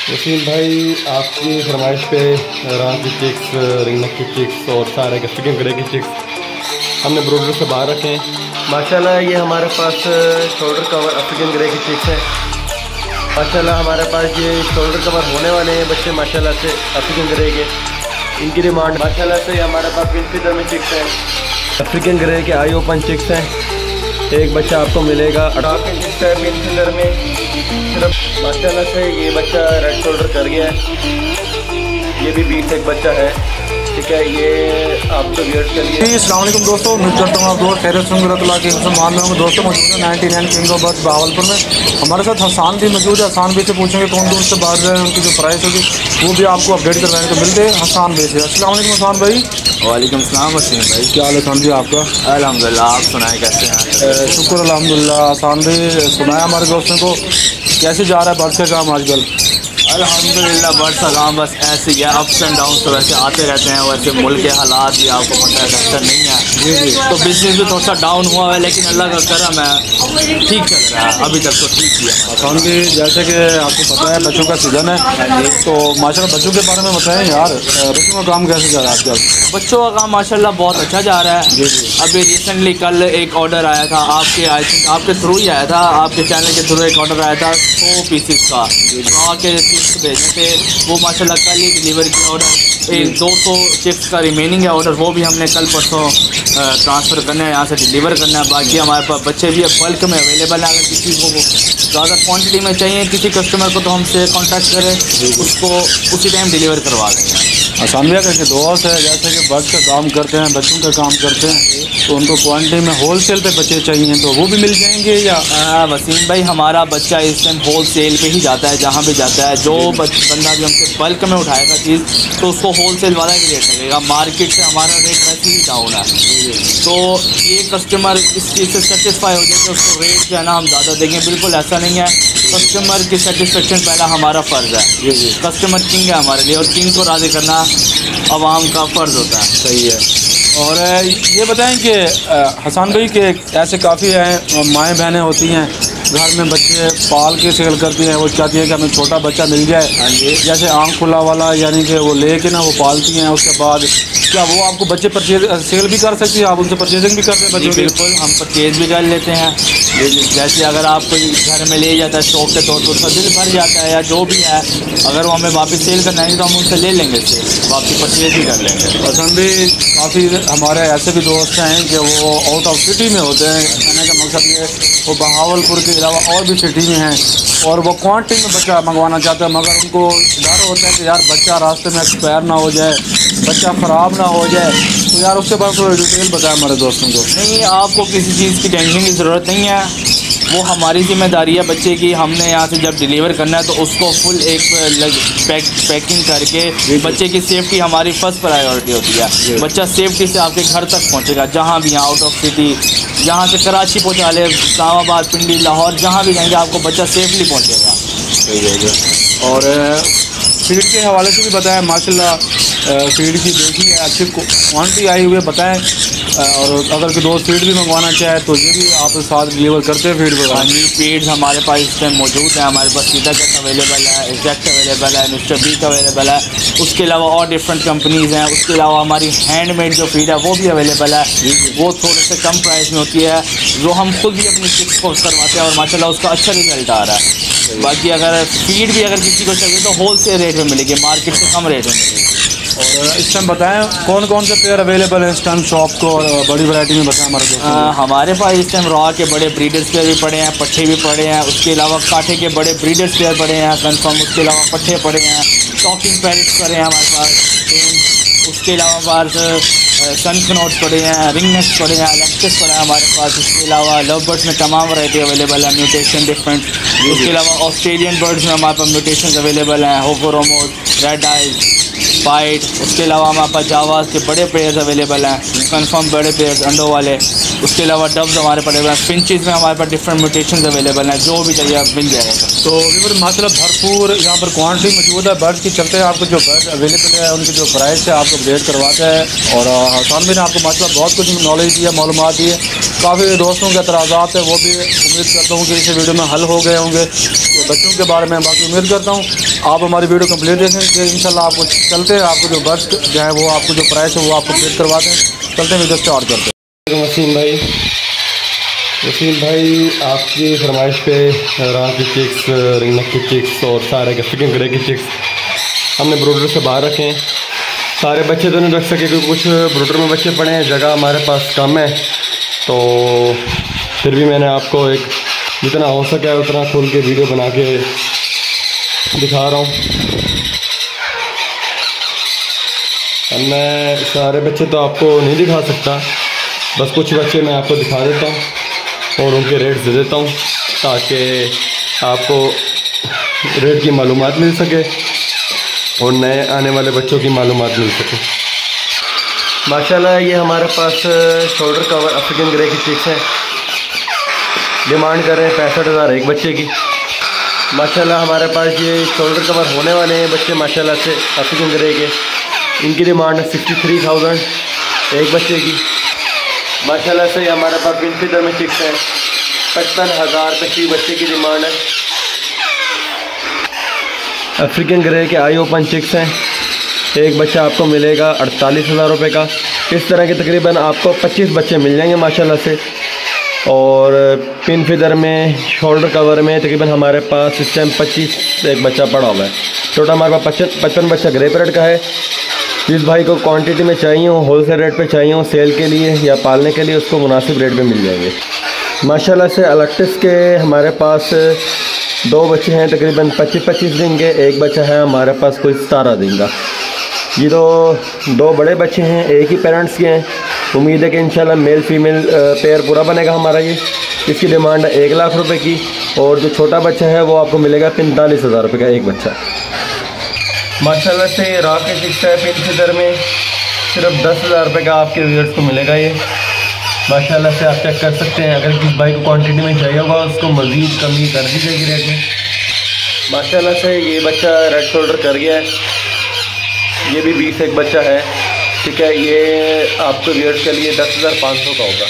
वसीम भाई, आपकी फरमाइश पे रात की चिक्स, रिंगनेक की चिक्स और सारे अफ्रीकन ग्रे की चिक्स हमने ब्रोडर से बाहर रखे हैं। माशाल्लाह ये हमारे पास शोल्डर कवर अफ्रीकन ग्रे की चिक्स हैं। माशाल्लाह हमारे पास ये शोल्डर कवर होने वाले हैं बच्चे माशाल्लाह से अफ्रीकन ग्रे के। इनकी डिमांड माशाल्लाह से हमारे पास पिन फिदर में चिक्स हैं, अफ्रीकन ग्रे के आई ओपन चिक्स हैं। एक बच्चा आपको मिलेगा 18 इंच है पिन फिदर में सिर्फ। माशाल्लाह से ये बच्चा रेड शोल्डर कर गया है। ये भी 20 एक बच्चा है, ठीक है। ये आपको वेट के लिए। अस्सलाम वालेकुम दोस्तों, मैं करता हूँ आप दोस्त खैरियत से मान रहा हूँ दोस्तों। मौजूद है 99 किंग ऑफ बर्ड्स बहावलपुर में। हमारे साथ हसान भी मौजूद है। हसान भी से पूछेंगे कौन दूर से बाहर रहे हैं, उनकी जो प्राइस होगी वो भी आपको अपडेट करवाने को मिलते हैं। हसान भी से अस्सलाम वालेकुम हसान भाई। वालेकुम सलाम वसीम भाई, क्या हाल है हसान जी आपका? अल्हम्दुलिल्लाह, आप सुनाए कैसे हैं? शुक्र अल्हम्दुलिल्लाह। हसान भी सुनाया हमारे दोस्तों को, कैसे जा रहा है बर्ड्स का काम आजकल? अल्हम्दुलिल्लाह बर्ड्स का काम बस ऐसे ही है, अप्स एंड डाउन तो वैसे आते रहते हैं। वैसे मुल्क के हालात भी आपको पता है बेहतर नहीं है, तो बिजनेस भी थोड़ा सा डाउन हुआ है, लेकिन अल्लाह का करम है, ठीक चल रहा है अभी तक तो ठीक ही है। हसान भी जैसे कि आपको पता है बच्चों का सीज़न है, तो माशाल्लाह बच्चों के बारे में बताएं यार, बच्चों का काम कैसे जा रहा है आपका? बच्चों का काम माशाल्लाह बहुत अच्छा जा रहा है। जी जी। अभी रिसेंटली कल एक ऑर्डर आया था आपके, आई थिंक आपके थ्रू ही आया था, आपके चैनल के थ्रू एक ऑर्डर आया था 100 पीसेस का के चिप्स भेजने थे। वो माशाल्लाह कल ही डिलीवर किया ऑर्डर। 200 चिप्स का रिमेनिंग है ऑर्डर, वो भी हमने कल परसों ट्रांसफ़र करना है, यहाँ से डिलीवर करना है। बाकी हमारे पास बच्चे भी अब बल्क में अवेलेबल है। अगर किसी को ज़्यादा क्वांटिटी में चाहिए किसी कस्टमर को, तो हमसे कांटेक्ट करें, उसको उसी टाइम डिलीवर करवा देंगे। हसान भैया करके दोस्त है, जैसे कि बर्ड्स का काम करते हैं, बच्चों का काम करते हैं, तो उनको क्वांटिटी में होल सेल पे बच्चे चाहिए तो वो भी मिल जाएंगे या? वसीम भाई, हमारा बच्चा इस टाइम होल सेल पे ही जाता है, जहाँ भी जाता है। जो बंदा भी हमसे बल्क में उठाएगा चीज़, तो उसको होल सेल वाला ही रेट लगेगा। मार्केट से हमारा रेट वैसे ही डाउन है, तो ये कस्टमर इस चीज़ से सेटिस्फाई हो जाए कि उसको रेट जो है ना हम ज़्यादा देंगे, बिल्कुल ऐसा नहीं है। कस्टमर की सेटिस्फेक्शन पहला हमारा फ़र्ज़ है। कस्टमर किंग है हमारे लिए, और किंग को राज़ी करना आवाम का फ़र्ज़ होता है। सही है। और ये बताएं कि हसान भाई के ऐसे काफ़ी हैं माएँ बहनें होती हैं घर में, बच्चे पाल के सेल करती हैं, वो चाहती है कि हमें छोटा बच्चा मिल जाए, जैसे आँख खुला वाला, यानी कि वो ले के ना वो पालती हैं। उसके बाद क्या वो आपको बच्चे परचेज सेल भी कर सकती हैं? आप उनसे परचेजिंग भी करते हैं बच्चों की? बिल्कुल, हम परचेज भी कर लेते हैं। जैसे अगर आप कोई घर में ले जाता है शौक के तौर पर, उसका दिल भर जाता है या जो भी है, अगर वो हमें वापस सेल करना है तो हम उनसे ले लेंगे, सेल वापसी परचेज भी कर लेंगे। पसंद भी काफ़ी हमारे ऐसे भी दोस्त हैं कि वो आउट ऑफ सिटी में होते हैं। कहने का मकसद ये वो बहावलपुर के अलावा और भी सिटी में हैं, और वो क्वांटिटी में बच्चा मंगवाना चाहते हैं, मगर उनको डर होता है कि यार बच्चा रास्ते में एक्सपायर ना हो जाए, बच्चा ख़राब ना हो जाए। तो यार उसके बाद थोड़ी डिटेल बताया हमारे दोस्तों को। नहीं, आपको किसी चीज़ की टेंशन की ज़रूरत नहीं है, वो हमारी ज़िम्मेदारी है बच्चे की। हमने यहाँ से जब डिलीवर करना है तो उसको फुल एक पैकिंग करके, बच्चे की सेफ्टी हमारी फर्स्ट प्रायोरिटी होती है। बच्चा सेफ्टी से आपके घर तक पहुँचेगा, जहाँ भी आउट ऑफ सिटी, यहाँ से कराची पहुँचा ले, इस्लामाबाद, पिंडी, लाहौर, जहाँ भी जाएंगे आपको बच्चा सेफली पहुँचेगा। और फीड के हवाले से भी बताएं, माशाल्लाह फीड की देखी है, अच्छी क्वांटिटी आई हुई है, बताएं। और अगर कोई दोस्त फीड भी मंगवाना चाहे तो ये भी आप साथ डिलीवर करते हैं फीड वगैरह? हाँ जी, फीड्स हमारे पास इस टाइम मौजूद है। हमारे पास सीधा कट अवेलेबल है, एग्जैक्ट अवेलेबल है, मिस्टर बीट अवेलेबल है। उसके अलावा और डिफरेंट कंपनीज़ हैं। उसके अलावा हमारी हैंडमेड जो फीड है वो भी अवेलेबल है, वो थोड़े से कम प्राइस में होती है, जो हम खुद भी अपनी चिक्स को करवाते हैं, और माशाल्लाह उसका अच्छा रिजल्ट आ रहा है। बाकी अगर फीड भी अगर किसी को चाहिए तो होल सेल रेट में मिलेगी, मार्केट से कम रेट में मिलेगी। और इस टाइम बताएं कौन कौन से पेयर अवेलेबल है इस टाइम शॉप को, और बड़ी वैरायटी में बताएं हमारे दोस्तों को। हमारे पास इस टाइम रॉ के बड़े ब्रीडर्स पेयर भी पड़े हैं, पट्ठे भी पड़े हैं। उसके अलावा कांटे के बड़े ब्रीडर्स पेयर पड़े हैं कन्फर्म। उसके अलावा पट्ठे पड़े हैं, टॉकिंग पैरेट्स पड़े हैं हमारे पास। उसके अलावा हमारे सनकनॉट्स पड़े हैं, रिंग नेक्स पड़े हैं, लेक्चर्स पड़े हैं हमारे पास। उसके अलावा लव बर्ड्स में तमाम वैरायटी अवेलेबल है, म्यूटेशन डिफरेंट। उसके अलावा ऑस्ट्रेलियन बर्ड्स में हमारे पास म्यूटेशन अवेलेबल हैं, होफोरोमोस, रेड आइज, वाइट। उसके अलावा हमारे पास जावास के बड़े पेयर्स अवेलेबल हैं, कंफर्म बड़े पेयर्स अंडों वाले। उसके अलावा डब्स हमारे पास अवेलेबल हैं। फिंचेस में हमारे पास डिफरेंट म्यूटेशन अवेलेबल हैं, जो भी चाहिए मिल जाएगा। तो व्यूअर माशाल्लाह भरपूर यहाँ पर क्वांटिटी मौजूद है बर्ड्स की। चलते हैं आपको जो बर्ड अवेलेबल है उनकी जो प्राइस है आपको अपडेट करवाते हैं। और सानवी ने आपको माशाल्लाह बहुत कुछ नॉलेज दी है, मालूमात दी है। काफ़ी दोस्तों के एतराज़ात है, वो भी उम्मीद करता हूँ कि इस वीडियो में हल हो गए होंगे तो बच्चों के बारे में। बाकी उम्मीद करता हूँ आप हमारी वीडियो कंप्लीट देखें कि इंशाल्लाह आपको चलते हैं, आपको जो बर्ड्स जो है वो आपको जो प्राइस है वो आपको क्लियर करवा दें। चलते हैं वीडियो स्टार्ट करते हैं। वसीम भाई आपकी फरमाइश पे रात की चिक्स, रिंगनेक की चिक्स और सारे अफ्रीकन ग्रे की चिक्स हमने ब्रूडर से बाहर रखे हैं। सारे बच्चे तो नहीं रख सके क्योंकि कुछ ब्रूडर में बच्चे पड़े हैं, जगह हमारे पास कम है, तो फिर भी मैंने आपको एक जितना हो सके उतना खोल के वीडियो बना के दिखा रहा हूँ। अब मैं सारे बच्चे तो आपको नहीं दिखा सकता, बस कुछ बच्चे मैं आपको दिखा देता हूँ और उनके रेट दे देता हूँ ताकि आपको रेट की मालूमात मिल सके और नए आने वाले बच्चों की मालूमात मिल सके। माशाल्लाह ये हमारे पास शोल्डर कवर अफ्रीकन ग्रे की चिक्स हैं, डिमांड कर रहे हैं 65,000 एक बच्चे की। माशाल्लाह हमारे पास ये शोल्डर कवर होने वाले हैं बच्चे माशाल्लाह से अफ्रीकन ग्रे के, इनकी डिमांड है 63,000 एक बच्चे की। माशाल्लाह से हमारे पास पिन फीडर में चिक्स हैं, 55,000 तक की बच्चे की डिमांड है। अफ्रीकन ग्रे के आई ओपन चिक्स हैं, एक बच्चा आपको मिलेगा 48,000 रुपये का। इस तरह के तकरीबन आपको 25 बच्चे मिल जाएंगे माशाल्लाह से। और पिन फीडर में शोल्डर कवर में तकरीबन हमारे पास इस टाइम 25 एक बच्चा पड़ा हुआ है। टोटल हमारे पास 55 बच्चा ग्रे पैरेट का है। जिस भाई को क्वांटिटी में चाहिए हो, होलसेल रेट पे चाहिए हो, सेल के लिए या पालने के लिए, उसको मुनासिब रेट पे मिल जाएंगे माशाल्लाह से। अलक्टिस के हमारे पास 2 बच्चे हैं तकरीबन 25-25 दिन के, एक बच्चा है हमारे पास कोई 17 दिन का। ये तो 2 बड़े बच्चे हैं, एक ही पेरेंट्स के हैं। उम्मीद है कि इंशाल्लाह मेल फीमेल पेयर पूरा बनेगा हमारा ये। इसकी डिमांड है 1 लाख रुपए की और जो छोटा बच्चा है वो आपको मिलेगा 45,000 रुपये का एक बच्चा। माशाल्लाह से रॉकेट चिक्स है, पिन फीडर में सिर्फ 10,000 रुपये का आपके व्यूअर्स को मिलेगा ये। माशाल्लाह से आप चेक कर सकते हैं, अगर किस भाई को क्वांटिटी में चाहिए होगा उसको मज़ीद कमी कर दी जाएगी रेट में। माशाल्लाह से ये बच्चा रेड शोल्डर कर गया है, ये भी 20 एक बच्चा है, ठीक है। ये आपके व्यूअर्स के लिए 10,500 का होगा।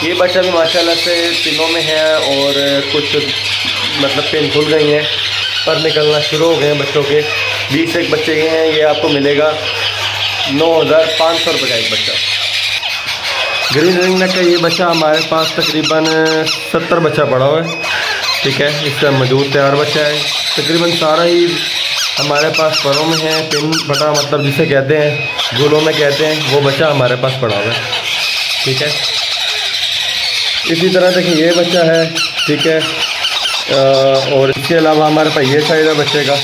ये बच्चा भी माशाल्लाह से पिनों में है और कुछ मतलब पिन खुल गई हैं, पर निकलना शुरू हो गए हैं बच्चों के। 20 एक बच्चे ये हैं, ये आपको मिलेगा 9,500 रुपये का एक बच्चा। ग्रीन रिंगनेक का ये बच्चा हमारे पास तकरीबन 70 बच्चा पड़ा हुआ है, ठीक है। इसका मौजूद तैयार बच्चा है, तकरीबन सारा ही हमारे पास परों में है। पिन बटा मतलब जिसे कहते हैं, झूलों में कहते हैं, वो बच्चा हमारे पास पड़ा हुआ है, ठीक है। इसी तरह देखिए ये बच्चा है, ठीक है। और इसके अलावा हमारे पास ये साइड है बच्चे का,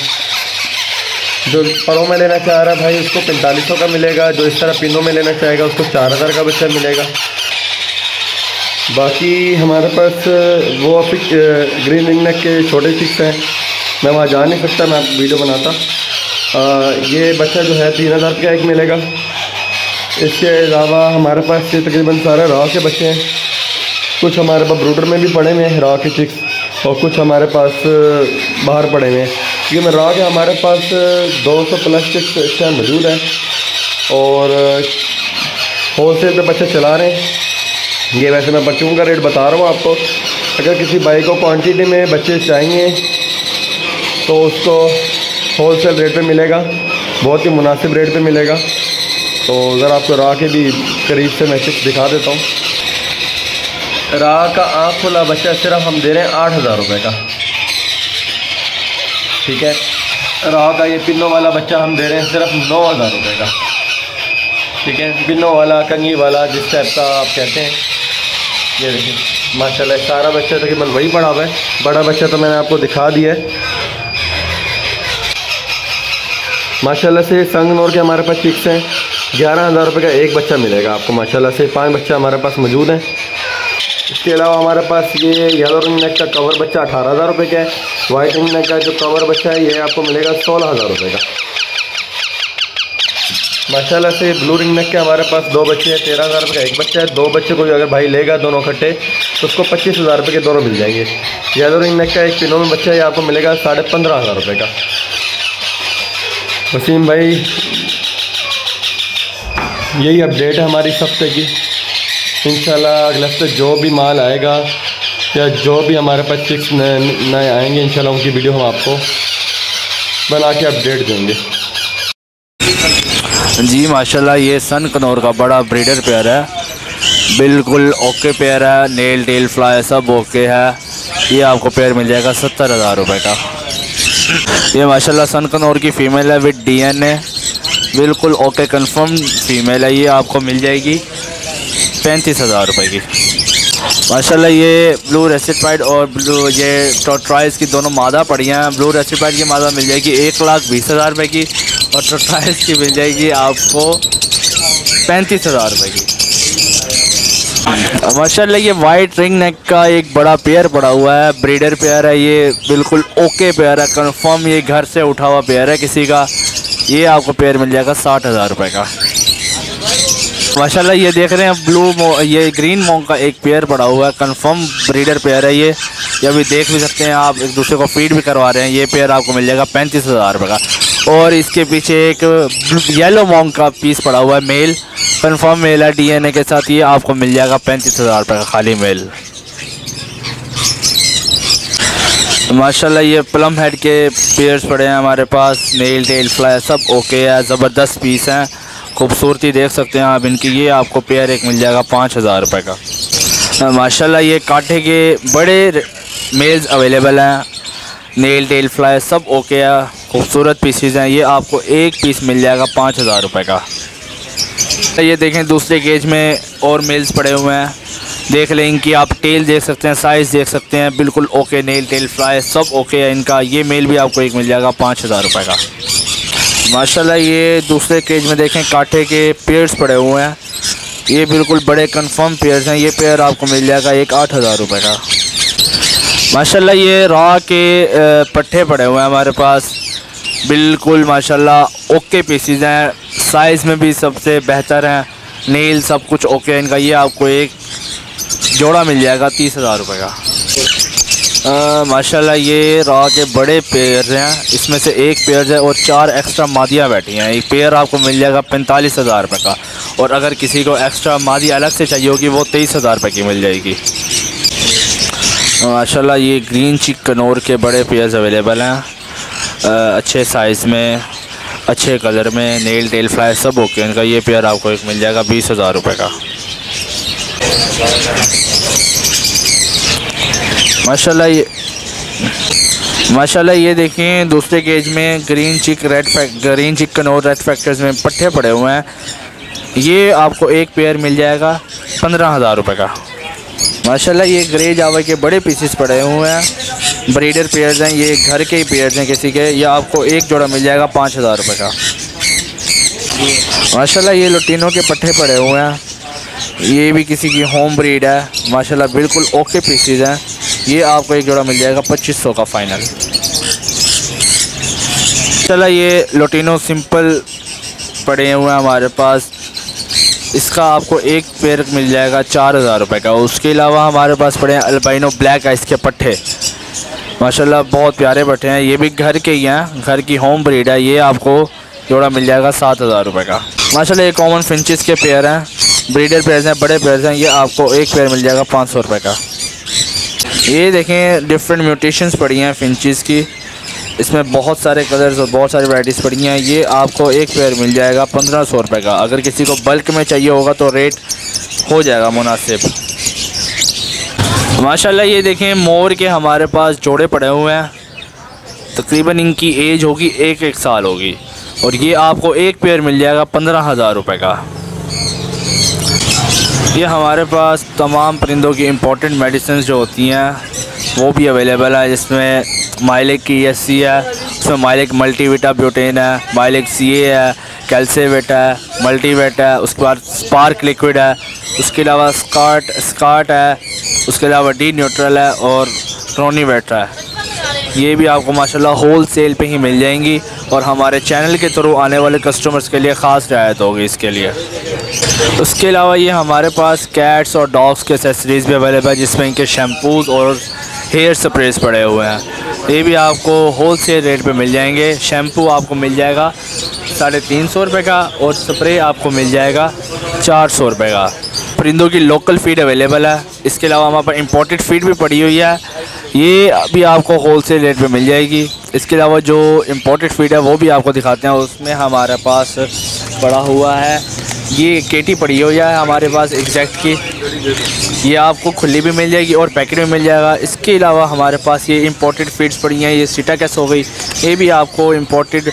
जो परों में लेना चाह रहा है भाई उसको 4500 का मिलेगा, जो इस तरह पिनों में लेना चाहेगा उसको 4,000 का बच्चा मिलेगा। बाकी हमारे पास वो ग्रीन रिंगनेक के छोटे चिक्स हैं, मैं वहाँ जा नहीं सकता, मैं वीडियो बनाता। ये बच्चा जो है 3,000 का एक मिलेगा। इसके अलावा हमारे पास ये तकरीबन सारे रॉ के बच्चे हैं, कुछ हमारे पास ब्रूडर में भी पड़े हुए हैं रॉ के चिक्स और कुछ हमारे पास बाहर पड़े हुए हैं। क्योंकि मैं रॉ के हमारे पास 200 प्लस चिक्स इस टाइम मौजूद है और होलसेल पे बच्चे चला रहे हैं। ये वैसे मैं बच्चों का रेट बता रहा हूँ आपको। अगर किसी भाई को क्वांटिटी में बच्चे चाहिए तो उसको होलसेल रेट पे मिलेगा, बहुत ही मुनासिब रेट पे मिलेगा। तो ज़रा आपको रॉ के भी करीब से मैं चिक्स दिखा देता हूँ। रॉ का आँख खुला बच्चा सिर्फ हम दे रहे हैं 8,000 रुपये का, ठीक है। रॉ का ये पिन्नों वाला बच्चा हम दे रहे हैं सिर्फ 9,000 रुपये का, ठीक है। पिन्नों वाला, कंगी वाला, जिस टाइप का आप कहते हैं। ये देखिए माशाल्लाह सारा बच्चा तकरीबन वही पड़ा हुआ है। बड़ा बच्चा तो मैंने आपको दिखा दिया है। माशाल्लाह से संगनोर के हमारे पास चिक्स हैं, 11,000 रुपये का एक बच्चा मिलेगा आपको माशाल्लाह से। 5 बच्चा हमारे पास मौजूद हैं। इसके अलावा हमारे पास ये येलो रिंगनेक का कवर बच्चा 18,000 रुपये का है। वाइट रिंगनेक का जो कवर बच्चा है ये आपको मिलेगा 16,000 रुपये का। माशाल्लाह से ब्लू रिंगनेक के हमारे पास 2 बच्चे हैं, 13,000 रुपये का एक बच्चा है। 2 बच्चे को अगर भाई लेगा दोनों इकट्ठे तो उसको 25,000 रुपये के दोनों मिल जाएंगे। येलो रिंगनेक का एक पिनों में बच्चा है, ये आपको मिलेगा 15,500 रुपये का। वसीम भाई यही अपडेट है हमारी इस हफ्ते की। इंशाल्लाह अगले हफ्ते जो भी माल आएगा या जो भी हमारे पास चिक्स नए आएंगे इंशाल्लाह उनकी वीडियो हम आपको बना के अपडेट देंगे। जी माशाल्लाह ये सन कनौर का बड़ा ब्रीडर पेयर है, बिल्कुल ओके पेयर है, नेल टेल फ्लाई सब ओके है। ये आपको पेयर मिल जाएगा 70,000 रुपये का। ये माशाल्लाह सन कनौर की फ़ीमेल है विद DNA, बिल्कुल ओके कंफर्म फीमेल है। ये आपको मिल जाएगी 35,000 रुपये की। माशाल्लाह ये ब्लू रेसिपाइड और ब्लू ये टोट्राइज की दोनों मादा पड़ी हैं। ब्लू रेसिपाइड की मादा मिल जाएगी 1,20,000 रुपये की और टोट्राइज की मिल जाएगी आपको 35,000 रुपये की। माशाल्लाह ये वाइट रिंग नेक का एक बड़ा पेयर पड़ा हुआ है, ब्रीडर पेयर है। ये बिल्कुल ओके पेयर है, कंफर्म ये घर से उठा हुआ पेयर है किसी का। ये आपको पेयर मिल जाएगा 60,000 रुपये का। माशाल्लाह ये देख रहे हैं ये ग्रीन मोंग का एक पेयर पड़ा हुआ है, कंफर्म ब्रीडर पेयर है ये अभी देख भी सकते हैं आप, एक दूसरे को फीड भी करवा रहे हैं। ये पेयर आपको मिल जाएगा 35,000 रुपये का। और इसके पीछे एक येलो मोंग का पीस पड़ा हुआ है, मेल कंफर्म मेल है DNA के साथ। ये आपको मिल जाएगा 35,000 रुपये का खाली मेल। माशाल्लाह ये प्लम हेड के पेयर्स पड़े हैं हमारे पास, नेल टेल फ्लाई सब ओके है, ज़बरदस्त पीस हैं, खूबसूरती देख सकते हैं आप इनकी। ये आपको पेयर एक मिल जाएगा 5,000 रुपये का। माशाल्लाह ये कांटे के बड़े मेल्स अवेलेबल हैं, नेल टेल फ्लाई सब ओके है, खूबसूरत पीसीज हैं। ये आपको एक पीस मिल जाएगा 5,000 रुपये का। ये देखें दूसरे केज में और मेल्स पड़े हुए हैं, देख लें इनकी आप टेल देख सकते हैं, साइज़ देख सकते हैं, बिल्कुल ओके, नेल टेल फ्लाई सब ओके है इनका। ये मेल भी आपको एक मिल जाएगा 5,000 रुपये का। माशाल्लाह ये दूसरे केज में देखें कांटे के पेयर्स पड़े हुए हैं, ये बिल्कुल बड़े कंफर्म पेयर्स हैं। ये पेयर आपको मिल जाएगा एक 8,000 रुपये का। माशाल्लाह ये रॉ के पट्टे पड़े हुए हैं हमारे पास, बिल्कुल माशाल्लाह ओके पीसीज हैं, साइज़ में भी सबसे बेहतर हैं, नेल सब कुछ ओके है इनका। ये आपको एक जोड़ा मिल जाएगा 30,000 रुपये का। माशाल्लाह ये रॉ के बड़े पेयर हैं, इसमें से एक पेयर है और 4 एक्स्ट्रा मादियाँ बैठी हैं। एक पेयर आपको मिल जाएगा 45,000 रुपये का, और अगर किसी को एक्स्ट्रा मादी अलग से चाहिए होगी वो 23,000 रुपये की मिल जाएगी। माशाल्लाह ये ग्रीन चिक कनौर के बड़े पेयर्स अवेलेबल हैं, अच्छे साइज़ में, अच्छे कलर में, नेल टेल फ्लाई सब ओके इनका। ये पेयर आपको एक मिल जाएगा 20,000 रुपये का। माशाल्लाह ये देखें दूसरे केज में ग्रीन चिक कनौर रेड फैक्टर्स में पट्टे पड़े हुए हैं। ये आपको एक पेयर मिल जाएगा 15,000 रुपये का। माशाल्लाह ये ग्रे जावा के बड़े पीसेस पड़े हुए हैं, ब्रीडर पेयर्स हैं, ये घर के ही पेयर्स हैं किसी के। ये आपको एक जोड़ा मिल जाएगा 5,000 रुपये का। माशाल्लाह ये लुटीनों के पट्टे पड़े हुए हैं, ये भी किसी की होम ब्रीड है, माशाल्लाह बिल्कुल ओके पीसेस हैं। ये आपको एक जोड़ा मिल जाएगा 2500 का फाइनल। चला ये लोटिनो सिंपल पड़े हुए हैं हमारे पास, इसका आपको एक पेयर मिल जाएगा 4,000 रुपये का। उसके अलावा हमारे पास पड़े हैं अल्बाइनो ब्लैक आइस के पट्टे, माशाल्लाह बहुत प्यारे पट्टे हैं, ये भी घर के ही हैं, घर की होम ब्रीड है। ये आपको जोड़ा मिल जाएगा 7,000 रुपये का। माशाल्लाह ये कॉमन फिंचेस के पेयर हैं, ब्रीडर पेयर्स हैं, बड़े पेयर्स हैं। ये आपको एक पेयर मिल जाएगा 500 रुपये का। ये देखें डिफरेंट म्यूटेशंस पड़ी हैं फिंचेस की, इसमें बहुत सारे कलर्स और बहुत सारी वैराइटीज़ पड़ी हैं। ये आपको एक पेयर मिल जाएगा 1500 रुपये का। अगर किसी को बल्क में चाहिए होगा तो रेट हो जाएगा मुनासिब। माशाल्लाह ये देखें मोर के हमारे पास जोड़े पड़े हुए हैं, तकरीबन इनकी एज होगी 1 साल होगी, और ये आपको एक पेयर मिल जाएगा 15,000 रुपये का। ये हमारे पास तमाम परिंदों की इम्पोर्टेंट मेडिसिन जो होती हैं वो भी अवेलेबल है, जिसमें माइलेक की ESC है, उसमें माइलेक मल्टीविटा ब्यूटेन है, माइलेक CA है, कैल्सेवेट है, मल्टीवेट है, उसके बाद स्पार्क लिक्विड है, उसके अलावा स्कार्ट है, उसके अलावा डी न्यूट्रल है और क्रोनीवेट है। ये भी आपको माशाल्लाह होल सेल पे ही मिल जाएंगी, और हमारे चैनल के थ्रू आने वाले कस्टमर्स के लिए ख़ास रियायत होगी इसके लिए। उसके अलावा ये हमारे पास कैट्स और डॉग्स के एक्सेसरीज़ भी अवेलेबल है, जिसमें इनके शैम्पूज़ और हेयर स्प्रेस पड़े हुए हैं, ये भी आपको होल सेल रेट पे मिल जाएंगे। शैम्पू आपको मिल जाएगा 350 रुपये का और स्प्रे आपको मिल जाएगा 400 रुपये का। परिंदों की लोकल फीड अवेलेबल है, इसके अलावा हमारे पास इंपोर्टेड फीड भी पड़ी हुई है, ये भी आपको होल सेल रेट पे मिल जाएगी। इसके अलावा जो इंपोर्टेड फीड है वो भी आपको दिखाते हैं। उसमें हमारे पास पड़ा हुआ है, ये केटी पड़ी हुई है हमारे पास एग्जैक्ट की, ये आपको खुली भी मिल जाएगी और पैकेट में मिल जाएगा। इसके अलावा हमारे पास ये इंपोर्टेड फीड्स पड़ी हैं, ये सीटाकैस हो गई, ये भी आपको इंपोर्टेड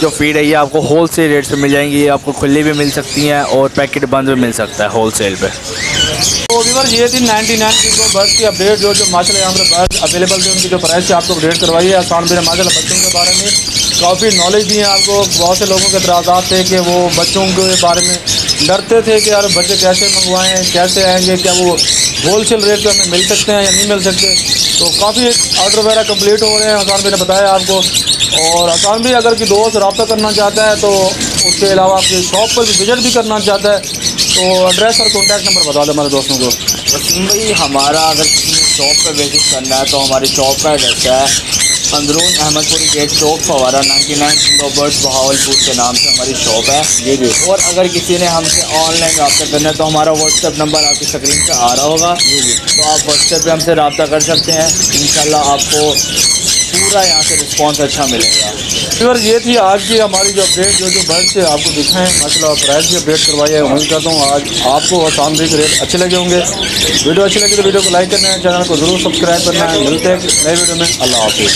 जो फीड है ये आपको होल सेल रेट पे मिल जाएंगी। ये आपको खुली भी मिल सकती हैं और पैकेट बंद भी मिल सकता है होल सेल पे। तो व्यूअर ये थी 99 की जो बर्ड्स की अपडेट, जो माशाल्लाह यहाँ पर बर्ड्स अवेलेबल थे उनकी जो प्राइस है आपको अपडेट करवाई है। आसान भी माशाल्लाह बच्चों के बारे में काफ़ी नॉलेज दी है आपको। बहुत से लोगों के एतराज़ात थे कि वो बच्चों के बारे में डरते थे कि यार बच्चे कैसे मंगवाएँ, कैसे आएँगे, क्या वो होल सेल रेट पर हमें मिल सकते हैं या नहीं मिल सकते। तो काफ़ी ऑर्डर वगैरह कंप्लीट हो रहे हैं, आसान भी ने बताया आपको। और आसान भी अगर कि दोस्त रब्ता करना चाहता है तो उसके अलावा आपकी शॉप पर भी विजिट भी करना चाहता है तो एड्रेस और कॉन्टैक्ट नंबर बता दें हमारे दोस्तों को। वसीम भाई, हमारा अगर किसी ने शॉप पर विजिट करना है तो हमारी शॉप का एड्रेस है अंदरून अहमदपुरी गेट चौक फवारा 99 किलो बर्ड्स बहावलपुर के नाम से हमारी शॉप है जी। और अगर किसी ने हमसे ऑनलाइन रब्ता करना है तो हमारा व्हाट्सएप नंबर आपकी स्क्रीन पे आ रहा होगा जी, तो आप व्हाट्सएप पे हमसे रब्ता कर सकते हैं। इंशाल्लाह आपको पूरा यहाँ से रिस्पॉन्स अच्छा मिलेगा। फिर ये थी आज की हमारी जो अपडेट, जो बर्ड्स से आपको दिखाएं माशाल्लाह प्राइस की अपडेट करवाई है। उम्मीद करता हूँ आज आपको आसान भी रेट अच्छे लगे होंगे। वीडियो अच्छी लगी तो वीडियो को लाइक करना है, चैनल को ज़रूर सब्सक्राइब करना है। मिलते हैं नए वीडियो में, अल्लाह हाफिज़।